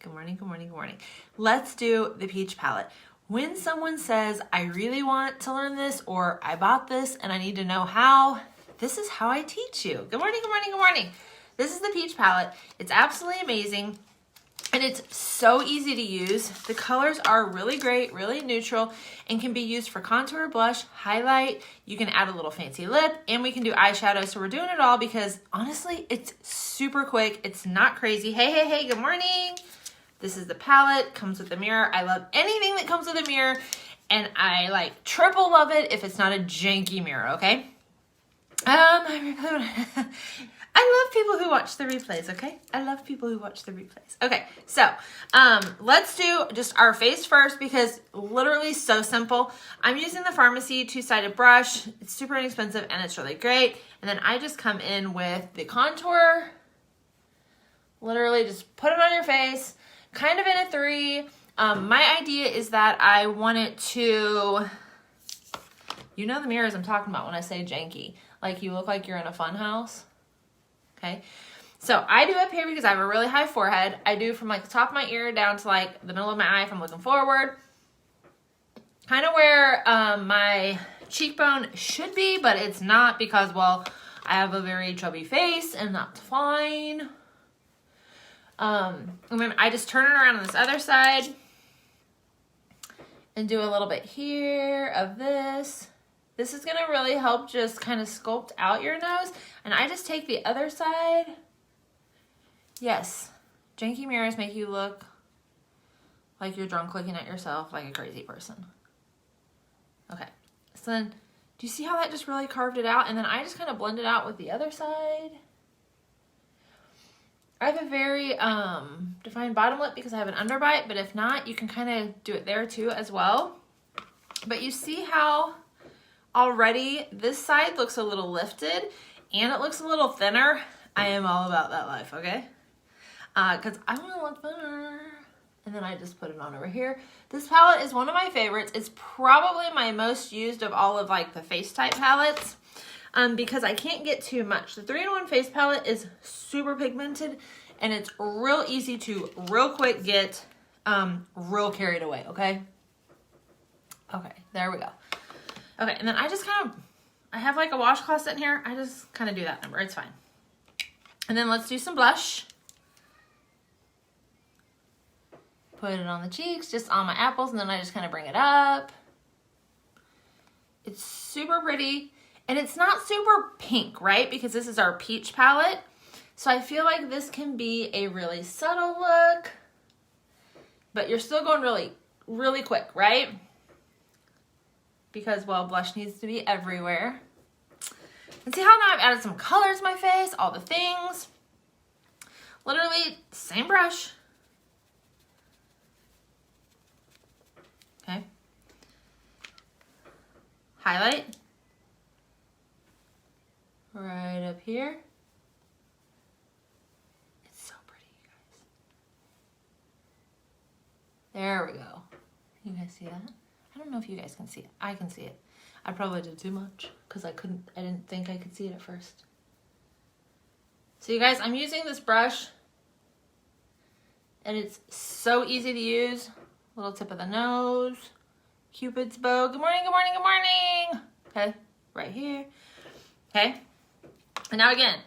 Good morning, good morning, good morning. Let's do the peach palette. When someone says, I really want to learn this, or I bought this and I need to know how, this is how I teach you. Good morning, good morning, good morning. This is the peach palette. It's absolutely amazing. And it's so easy to use. The colors are really great, really neutral, and can be used for contour, blush, highlight. You can add a little fancy lip, and we can do eyeshadow. So we're doing it all because honestly, it's super quick. It's not crazy. Hey, hey, hey, good morning. This is the palette, comes with the mirror. I love anything that comes with a mirror, and I like triple love it if it's not a janky mirror, okay? I love people who watch the replays, okay? I love people who watch the replays. Okay, so let's do just our face first because literally so simple. I'm using the Farmasi two-sided brush. It's super inexpensive and it's really great. And then I just come in with the contour. Literally just put it on your face, kind of in a 3. My idea is that I want it to, you know the mirrors I'm talking about when I say janky. Like you look like you're in a fun house. Okay, so I do up here because I have a really high forehead. I do from like the top of my ear down to like the middle of my eye if I'm looking forward. Kind of where my cheekbone should be, but it's not because, well, I have a very chubby face and that's fine. And then I just turn it around on this other side and do a little bit here of this. This is going to really help just kind of sculpt out your nose. And I just take the other side. Yes, janky mirrors make you look like you're drunk looking at yourself like a crazy person. Okay, so then do you see how that just really carved it out? And then I just kind of blend it out with the other side. I have a very defined bottom lip because I have an underbite, but if not, you can kind of do it there too as well. But you see how already this side looks a little lifted and it looks a little thinner. I am all about that life, okay? Because I want to look thinner. And then I just put it on over here. This palette is one of my favorites. It's probably my most used of all of like the face type palettes because I can't get too much. The 3-in-1 face palette is super pigmented and it's real easy to real quick get real carried away, okay? Okay, there we go. Okay, and then I just kind of, I have like a washcloth sitting here. I just kind of do that number. It's fine. And then let's do some blush. Put it on the cheeks, just on my apples, and then I just kind of bring it up. It's super pretty. And it's not super pink, right? Because this is our peach palette. So I feel like this can be a really subtle look. But you're still going really, really quick, right? Because, well, blush needs to be everywhere. And see how now I've added some colors to my face, all the things. Literally, same brush. Okay. Highlight. Right up here. It's so pretty, you guys. There we go. You guys see that? I don't know if you guys can see it. I can see it. I probably did too much because I didn't think I could see it at first. So you guys, I'm using this brush and it's so easy to use. Little tip of the nose, Cupid's bow. Good morning, good morning, good morning. Okay, right here. Okay, and now again,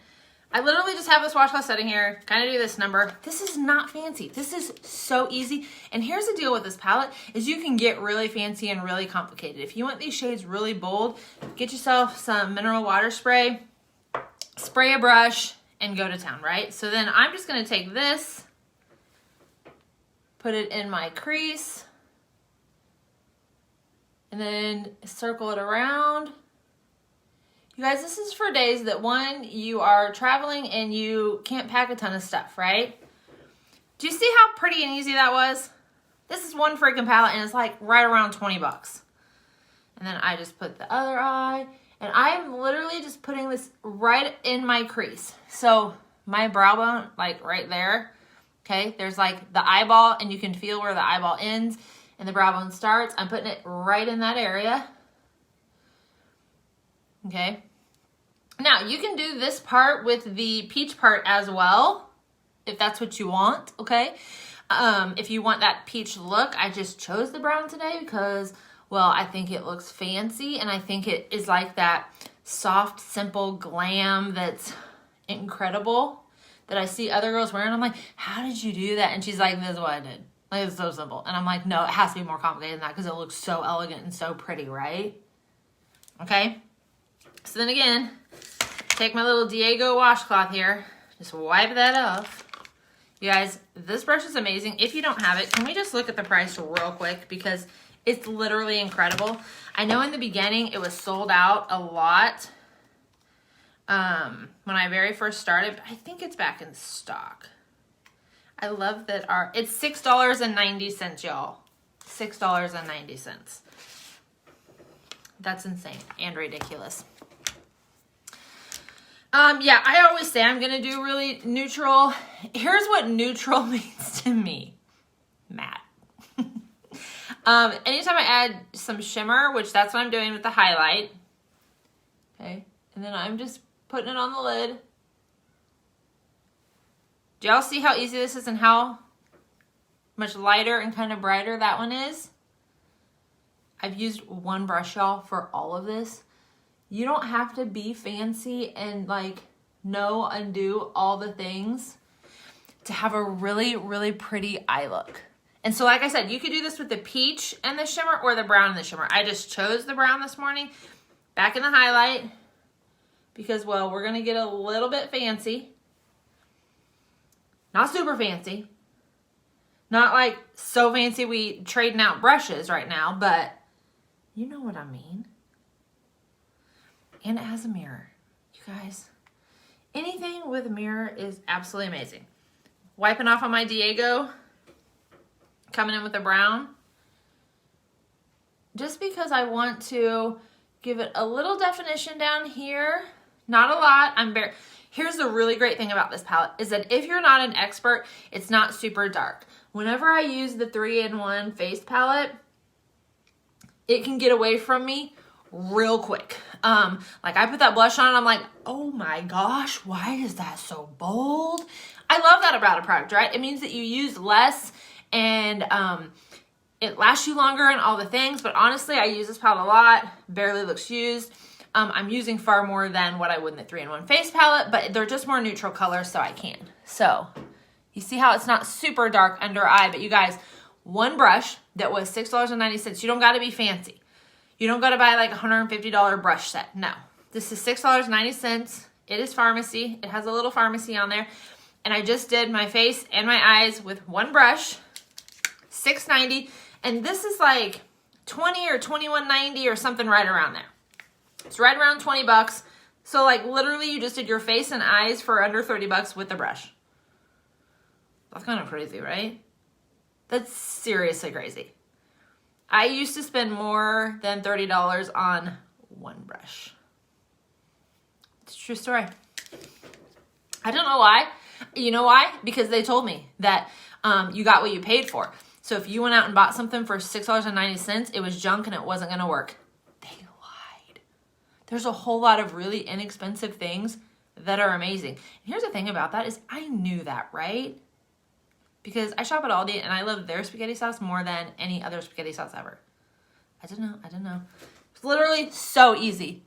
I literally just have this washcloth sitting here, kind of do this number. This is not fancy. This is so easy. And here's the deal with this palette is you can get really fancy and really complicated. If you want these shades really bold, get yourself some mineral water spray, spray a brush, and go to town, right? So then I'm just gonna take this, put it in my crease, and then circle it around. You guys, this is for days that, one, you are traveling and you can't pack a ton of stuff, right? Do you see how pretty and easy that was? This is one freaking palette and it's like right around 20 bucks. And then I just put the other eye and I'm literally just putting this right in my crease. So my brow bone, like right there, okay? There's like the eyeball and you can feel where the eyeball ends and the brow bone starts. I'm putting it right in that area. Okay. Now you can do this part with the peach part as well, if that's what you want, okay? If you want that peach look, I just chose the brown today because, well, I think it looks fancy, and I think it is like that soft, simple glam that's incredible that I see other girls wearing. I'm like, how did you do that? And she's like, this is what I did. Like, it's so simple. And I'm like, no, it has to be more complicated than that because it looks so elegant and so pretty, right? Okay. So then again, take my little Diego washcloth here. Just wipe that off. You guys, this brush is amazing. If you don't have it, can we just look at the price real quick? Because it's literally incredible. I know in the beginning it was sold out a lot when I very first started, but I think it's back in stock. I love that it's $6.90, y'all. $6.90. That's insane and ridiculous. Yeah, I always say I'm going to do really neutral. Here's what neutral means to me. Matte. Anytime I add some shimmer, which that's what I'm doing with the highlight. Okay. And then I'm just putting it on the lid. Do y'all see how easy this is and how much lighter and kind of brighter that one is? I've used one brush, y'all, for all of this. You don't have to be fancy and like know and do all the things to have a really, really pretty eye look. And so like I said, you could do this with the peach and the shimmer or the brown and the shimmer. I just chose the brown this morning, back in the highlight, because, well, we're going to get a little bit fancy. Not super fancy. Not like so fancy we trading out brushes right now, but you know what I mean. And it has a mirror. You guys, anything with a mirror is absolutely amazing. Wiping off on my Diego, coming in with the brown. Just because I want to give it a little definition down here. Not a lot. Here's the really great thing about this palette is that if you're not an expert, it's not super dark. Whenever I use the 3-in-1 face palette, it can get away from me real quick. Like I put that blush on and I'm like, oh my gosh, why is that so bold? I love that about a product, right? It means that you use less and it lasts you longer and all the things, but honestly, I use this palette a lot, barely looks used. I'm using far more than what I would in the 3-in-1 face palette, but they're just more neutral colors, so I can. So you see how it's not super dark under eye, but you guys, one brush that was $6.90. You don't got to be fancy. You don't got to buy like a $150 brush set. No, this is $6.90. It is Farmasi. It has a little Farmasi on there. And I just did my face and my eyes with one brush, $6.90. And this is like $20 or $21.90 or something right around there. It's right around 20 bucks. So like literally you just did your face and eyes for under 30 bucks with the brush. That's kind of crazy, right? That's seriously crazy. I used to spend more than $30 on one brush. It's a true story. I don't know why. You know why? Because they told me that you got what you paid for. So if you went out and bought something for $6.90, it was junk and it wasn't going to work. They lied. There's a whole lot of really inexpensive things that are amazing. And here's the thing about that is I knew that, right? Because I shop at Aldi and I love their spaghetti sauce more than any other spaghetti sauce ever. I don't know. It's literally so easy.